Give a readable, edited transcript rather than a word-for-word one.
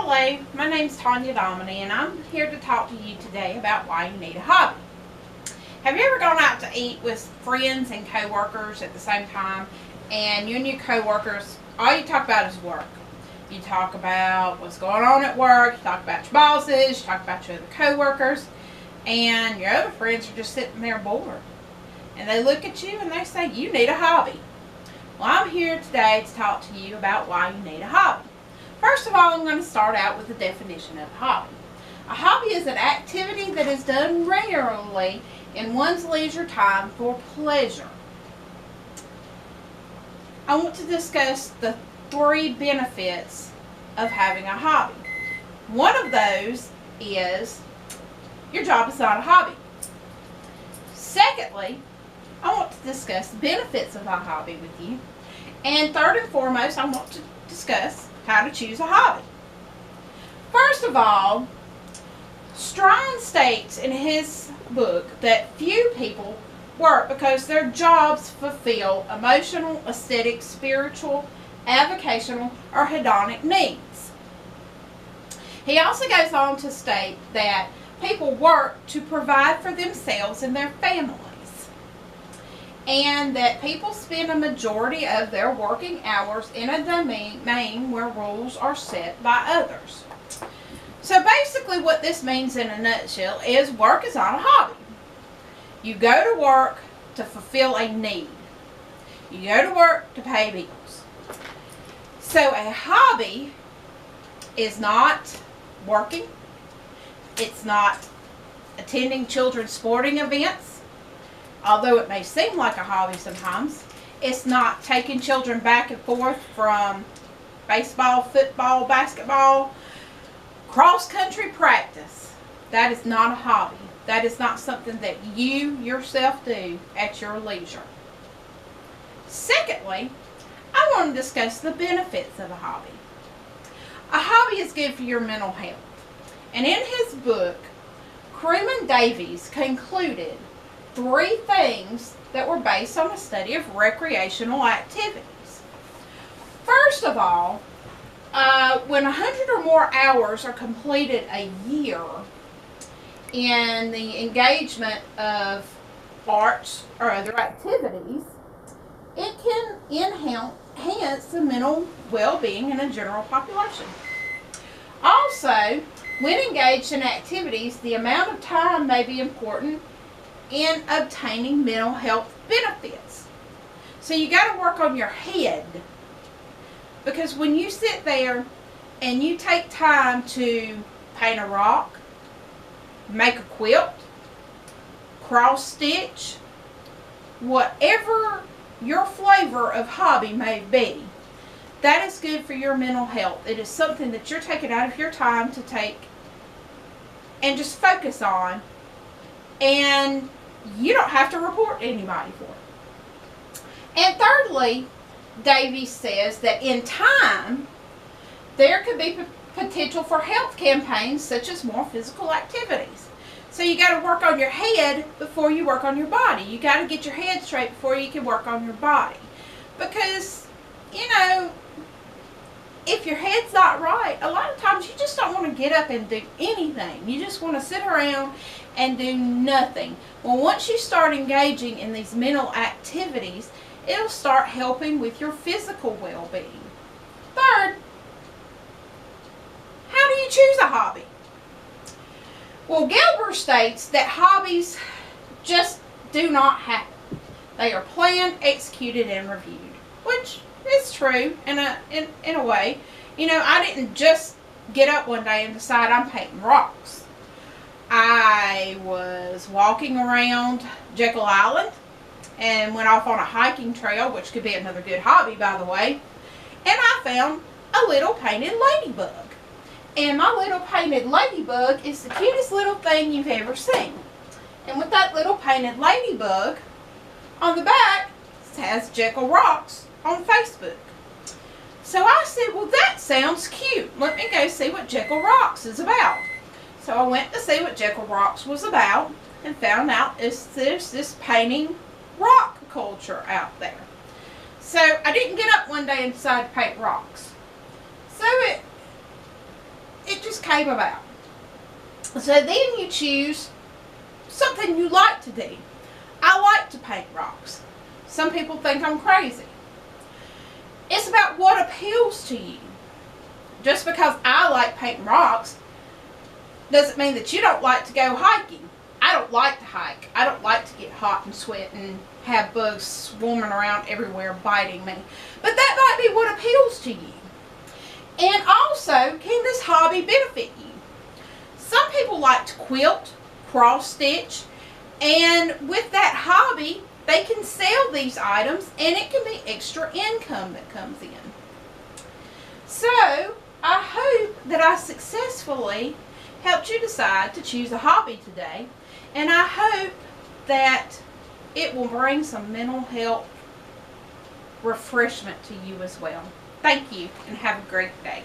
Hello, my name's Tanya Dominy, and I'm here to talk to you today about why you need a hobby. Have you ever gone out to eat with friends and co-workers at the same time, and you and your co-workers, all you talk about is work? You talk about what's going on at work, you talk about your bosses, you talk about your other co-workers, and your other friends are just sitting there bored. And they look at you and they say, you need a hobby. Well, I'm here today to talk to you about why you need a hobby. First of all, I'm going to start out with the definition of a hobby. A hobby is an activity that is done regularly in one's leisure time for pleasure. I want to discuss the 3 benefits of having a hobby. One of those is your job is not a hobby. Secondly, I want to discuss the benefits of a hobby with you. And third and foremost, I want to discuss how to choose a hobby. First of all, Strauss states in his book that few people work because their jobs fulfill emotional, aesthetic, spiritual, avocational, or hedonic needs. He also goes on to state that people work to provide for themselves and their families, and that people spend a majority of their working hours in a domain where rules are set by others. So basically what this means in a nutshell is work is not a hobby. You go to work to fulfill a need. You go to work to pay bills. So a hobby is not working. It's not attending children's sporting events, although it may seem like a hobby sometimes. It's not taking children back and forth from baseball, football, basketball, cross-country practice. That is not a hobby. That is not something that you yourself do at your leisure. Secondly, I want to discuss the benefits of a hobby. A hobby is good for your mental health. And in his book, Crewman Davies concluded 3 things that were based on a study of recreational activities. First of all, when 100 or more hours are completed a year in the engagement of arts or other activities, it can enhance the mental well-being in a general population. Also, when engaged in activities, the amount of time may be important in obtaining mental health benefits. So you got to work on your head, because when you sit there and you take time to paint a rock, make a quilt, cross stitch, whatever your flavor of hobby may be, that is good for your mental health. It is something that you're taking out of your time to take and just focus on, and you don't have to report to anybody for it. And thirdly, Davies says that in time, there could be potential for health campaigns such as more physical activities. So you got to work on your head before you work on your body. You got to get your head straight before you can work on your body. Because, you know, if your head's not right, a lot of times you just don't want to get up and do anything. You just want to sit around and do nothing. Well, once you start engaging in these mental activities, it'll start helping with your physical well-being. Third, how do you choose a hobby? Well, Gelber states that hobbies just do not happen. They are planned, executed, and reviewed, which is true in a way. You know, I didn't just get up one day and decide I'm painting rocks. I was walking around Jekyll Island and went off on a hiking trail, which could be another good hobby, by the way, and I found a little painted ladybug. And my little painted ladybug is the cutest little thing you've ever seen. And with that little painted ladybug, on the back, it has Jekyll Rocks on Facebook. So I said, well, that sounds cute. Let me go see what Jekyll Rocks is about. So I went to see what Jekyll Rocks was about and found out there's this painting rock culture out there. So I didn't get up one day and decide to paint rocks. So came about. So then you choose something you like to do. I like to paint rocks. Some people think I'm crazy. It's about what appeals to you. Just because I like painting rocks doesn't mean that you don't like to go hiking. I don't like to hike. I don't like to get hot and sweat and have bugs swarming around everywhere biting me. But that might be what appeals to you. And also, can this hobby benefit you? Some people like to quilt, cross stitch, and with that hobby, they can sell these items and it can be extra income that comes in. So, I hope that I successfully helped you decide to choose a hobby today, and I hope that it will bring some mental health refreshment to you as well. Thank you, and have a great day.